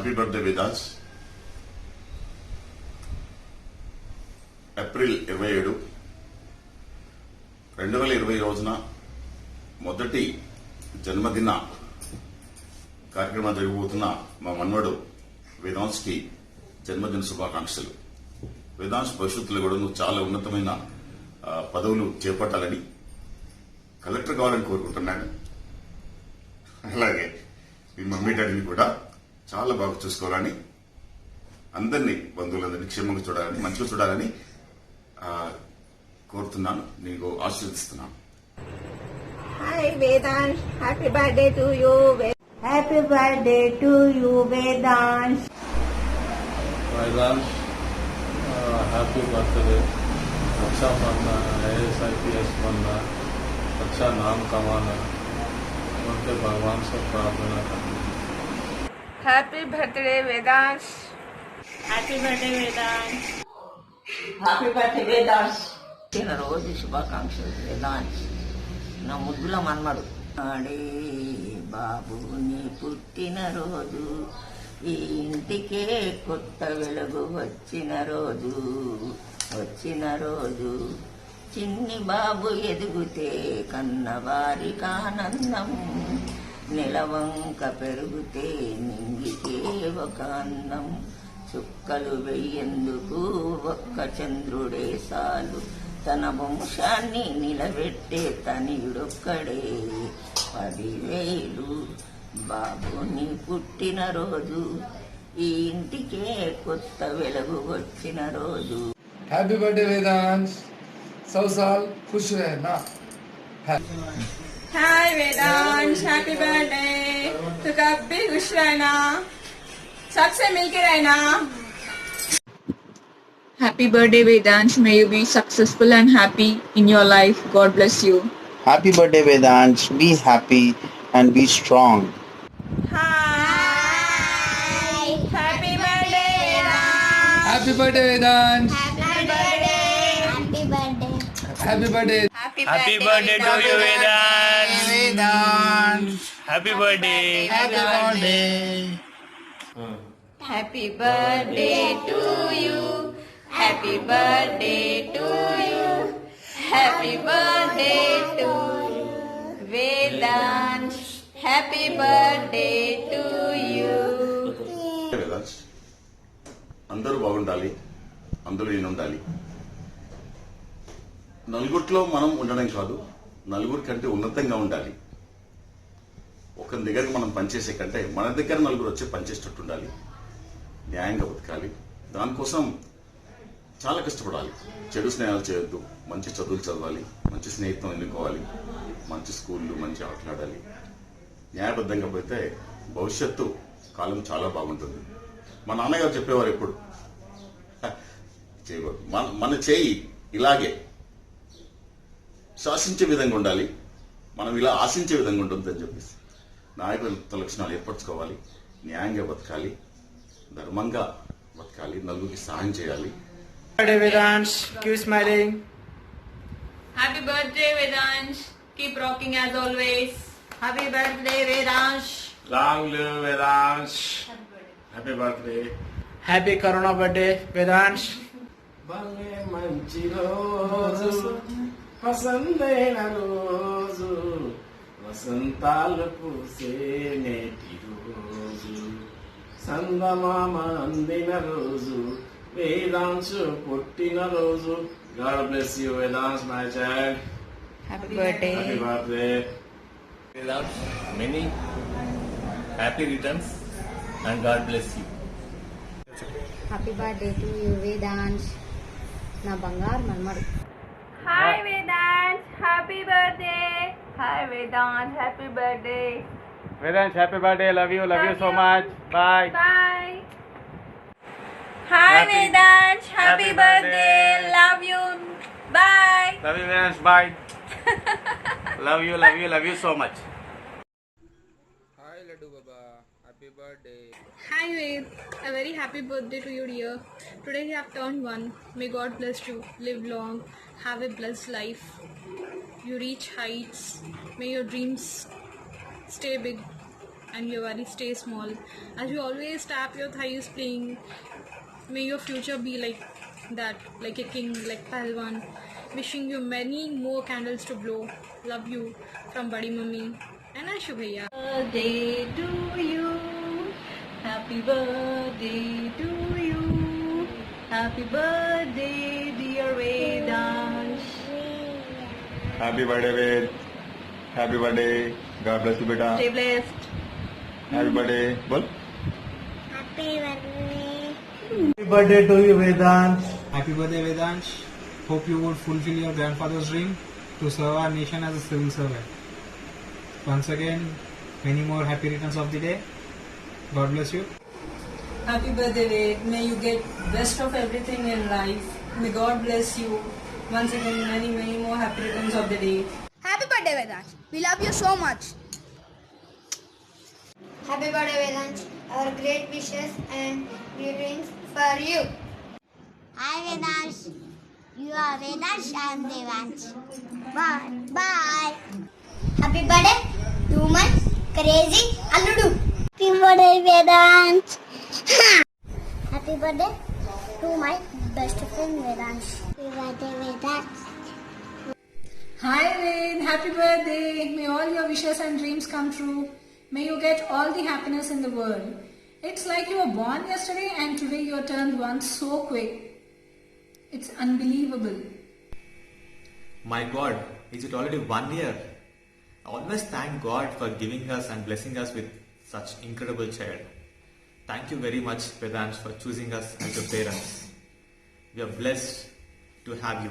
Happy birthday Vedansh. April 27, 2020 రోజున మొదటి జన్మదిన కార్యక్రమం జరగబోతున్న మా మన్వడు వేదాంశ్ కి జన్మదిన శుభాకాంక్షలు. వేదాంశ్ భవిష్యత్తులో కూడా నువ్వు చాలా ఉన్నతమైన పదవులు చేపట్టాలని, కలెక్టర్ కావాలని కోరుకుంటున్నాను. అలాగే మీ మమ్మీ డాడీని కూడా చాలా బాగా చూసుకోవాలని, అందరినీ బంధువులందరినీ క్షేమంగా చూడాలని, మంచిగా చూడాలని కోరుతున్నాను. నీకు ఆశీర్వదిస్తున్నాను. Hi Vedansh, happy birthday to you. Happy birthday to you Vedansh. Vedansh happy birthday. अच्छा पढ़ना, IAS IPS बनना, अच्छा नाम कमाना, उनके भगवान से प्रार्थना करना. Happy birthday Vedansh. Happy birthday Vedansh. Happy birthday Vedansh. రోజు శుభాకాంక్షలు వేదాంశ్, నా ముద్దుల మన్మడు. నాడే బాబు నీ పుట్టినరోజు, ఈ ఇంటికే కొత్త వెలుగు వచ్చిన రోజు, వచ్చిన రోజు. చిన్ని బాబు ఎదుగుతే కన్నవారికి ఆనందం, నెలవంక పెరుగుతే నింగికే ఒక అందం. చుక్కలు వెయ్యేందుకు ఒక్క చంద్రుడే సాలు, తన వంశాన్ని నిలబెట్టే తనయుడొక్కడే 10,000. బాబు నీ పుట్టినరోజు, ఈ ఇంటికే కొత్త వెలుగు వచ్చిన రోజు. हैप्पी बर्थडे वेदांश, 100 साल खुश रहना. हाय वेदांश, हैप्पी बर्थडे. तो कब भी खुश रहना, सबसे मिलके रहना. Happy birthday Vedansh, may you be successful and happy in your life. God bless you. Happy birthday Vedansh, be happy and be strong. Hi, happy birthday Vedansh. Happy birthday Vedansh. Happy birthday. Happy birthday to you Vedansh. Happy birthday. Happy birthday to you. Happy birthday to you. Happy birthday to you. Vedansh. Happy birthday to you. Vedansh, అందరూ బాగుండాలి, అందరూ నేను ఉండాలి. నలుగురిలో మనం ఉండడం కాదు, నలుగురి కంటే ఉన్నతంగా ఉండాలి. ఒకరి దగ్గరికి మనం పనిచేసే కంటే మన దగ్గర నలుగురు వచ్చి పనిచేసేటట్టు ఉండాలి. న్యాయంగా బతకాలి. దానికోసం చాలా కష్టపడాలి. చెడు స్నేహాలు చేయొద్దు, మంచి చదువులు చదవాలి, మంచి స్నేహితం ఎన్నుకోవాలి, మంచి స్కూళ్ళు, మంచి ఆటలాడాలి. న్యాయబద్ధంగా పోతే భవిష్యత్తు కాలం చాలా బాగుంటుంది. మా నాన్నగారు చెప్పేవారు ఎప్పుడు, చేయకూడదు, మన చేయి ఇలాగే శాసించే విధంగా ఉండాలి, మనం ఇలా ఆశించే విధంగా ఉంటుంది అని చెప్పేసి నాయకత్వ లక్షణాలు ఏర్పరచుకోవాలి. న్యాయంగా బతకాలి, ధర్మంగా బతకాలి, నలుగురికి సహాయం చేయాలి. Birthday Vedansh, keep smiling. Happy birthday Vedansh. Keep rocking as always. Happy birthday Vedansh. Long live Vedansh. Happy birthday. Happy Corona birthday Vedansh. భలే మంచి రోజు, పసందైన రోజు, వసంతాలు పూసే నేటి రోజు, సందమామ అందిన రోజు, వేదాంశు పుట్టిన రోజు. God bless you Vedansh, my child. Happy birthday. Happy birthday. Vedansh, many happy returns and God bless you. Happy birthday to you Vedansh, నా బంగారు మన్మడు. Hi Vedansh. Happy birthday. Hi Vedansh. Happy birthday. Vedansh, happy birthday. Love you so much. Bye. Bye. Hi Vedansh. Happy birthday. Love you. Bye. Love you Vedansh. Bye. Love you so much. Hi Laddu Baba, happy birthday. Hi Ved, a very happy birthday to you dear. Today you have turned 1. May God bless you, live long, have a blessed life. You reach heights. May your dreams stay big and your worries stay small. As you always tap your thighs playing, may your future be like that, like a king, like Pahalwan. Wishing you many more candles to blow. Love you from Badi Mummy and Ashu Bhaiya. Birthday to you. Happy birthday to you. Happy birthday, dear Vedansh. Happy birthday, Ved. Happy birthday. God bless you, beta. Stay blessed. Happy birthday. Bol. Happy birthday. Happy birthday to you, Vedant. Happy birthday, Vedansh. Hope you would fulfill your grandfather's dream to serve our nation as a civil servant. Once again, many more happy returns of the day. God bless you. Happy birthday, Ved. May you get best of everything in life. May God bless you. Once again, many more happy returns of the day. Happy birthday, Vedant. We love you so much. Happy birthday, Vedant. Our great wishes and greetings for you. Hi, Vedant. You are Vedant and Devansh. Bye. Bye. Happy birthday to my crazy Alludu. Happy birthday, Vedant. Happy birthday to my best friend, Vedant. Happy birthday, Vedant. Hi, Ved. Happy birthday. May all your wishes and dreams come true. May you get all the happiness in the world. It's like you were born yesterday and today you turned one so quick. It's unbelievable. My God, is it already 1 year? I always thank God for giving us and blessing us with such incredible child. Thank you very much, Vedansh, for choosing us as your parents. We are blessed to have you.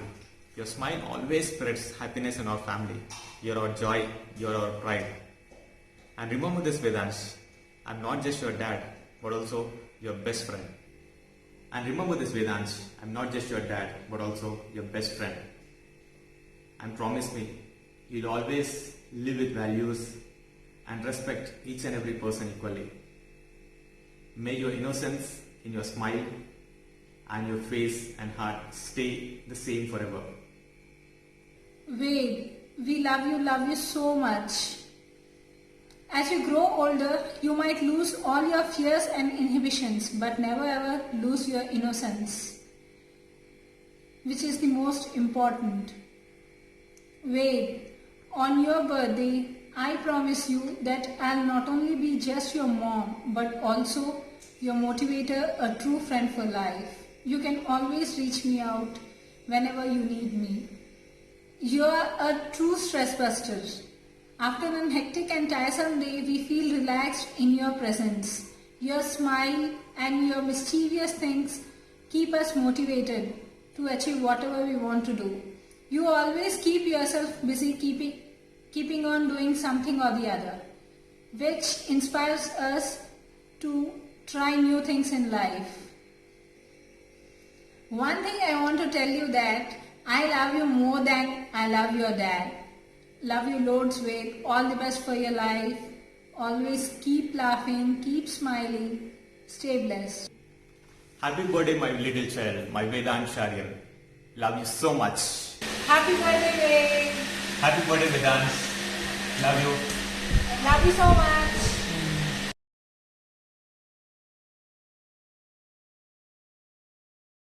Your smile always spreads happiness in our family. You're our joy, you're our pride. And remember this, Vedansh, I'm not just your dad, but also your best friend. And remember this, Vedansh, I'm not just your dad, but also your best friend. And promise me, you'll always live with values and respect each and every person equally. May your innocence in your smile and your face and heart stay the same forever. Ved, we love you so much. As you grow older, you might lose all your fears and inhibitions, but never ever lose your innocence, which is the most important. Ved, on your birthday, I promise you that I'll not only be just your mom, but also your motivator, a true friend for life. You can always reach me out whenever you need me. You are a true stress buster. After a hectic and tiresome day, we feel relaxed in your presence. Your smile and your mischievous things keep us motivated to achieve whatever we want to do. You always keep yourself busy keeping on doing something or the other, which inspires us to try new things in life. One thing I want to tell you that I love you more than I love your dad. Love you loads, Ved. All the best for your life. Always keep laughing, keep smiling. Stay blessed. Happy birthday, my little child, my Vedansh Aryan. Love you so much. Happy birthday, Ved. Happy birthday, Vedansh. Love you. Love you so much.